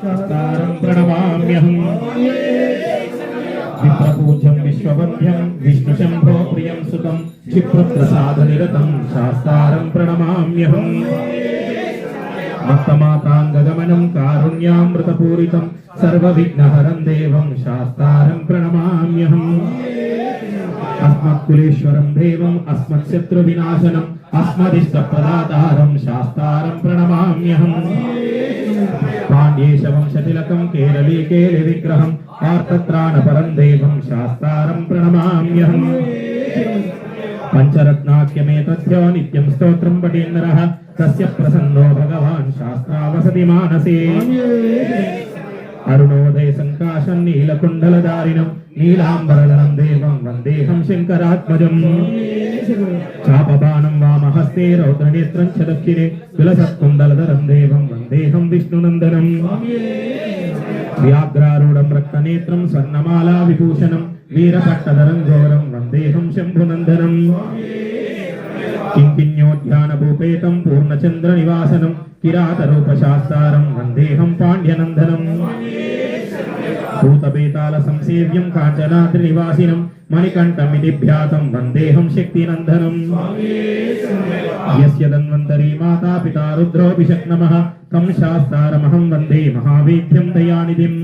शास्तारं प्रणमाम्यहम् विप्रपूज्यं विश्ववन्द्यं विष्णुशम्भो प्रियं सुतं क्षिप्रप्रसादनिरतं शास्तारं प्रणमाम्यहम् भक्तमाताङ्गगमनं कारुण्यामृतपूरितं सर्वविघ्नहरं देवं शास्तारं प्रणमाम्यहम् अस्मत्कुलेश्वरं देवम् अस्मत्शत्रुविनाशनम् अस्मदिष्टप्रदातारं शास्तारं प्रणमाम्यहम् पाण्ड्येशवंशतिलकं केरले केलिविग्रहम् आर्तत्राणपरं देवं शास्तारं प्रणमाम्यहम् पंचरत्नाख्यमेतद्यो नित्यं स्तोत्रं पठेन्नरः तस्य प्रसन्नो भगवान् शास्त्रावसति मानसे अरुणोदय संकाशं नीलकुण्डलधारिणं नीलाम्बरधरं देवं वन्देऽहं शङ्करात्मजम् चापबाणं वामहस्ते रौद्रनेत्रं च दक्षिणे विलसत्कुण्डलधरं देवं वन्देऽहं विष्णुनन्दनम् व्याघ्रारूढं रक्तनेत्रं स्वर्णमाला विभूषणं वीरपट्टधरं घोरं वन्देऽहं शम्भुनन्दनम् किङ्किण्योद्यानभूपेतं पूर्णचन्द्रनिवासनं किरातरूपशास्तारं वन्देऽहं पाण्ड्यनन्दनम् भूतवेतालसंसेव्यं काञ्चनाद्रिनिवासिनं मणिकण्ठमिति ख्यातं वन्देऽहं शक्तिनन्दनम् यस्य धन्वन्तरी माता पिता रुद्रोऽभिषक् नमः तं शास्तारमहं वन्दे महावेद्यं दयानिधिम्।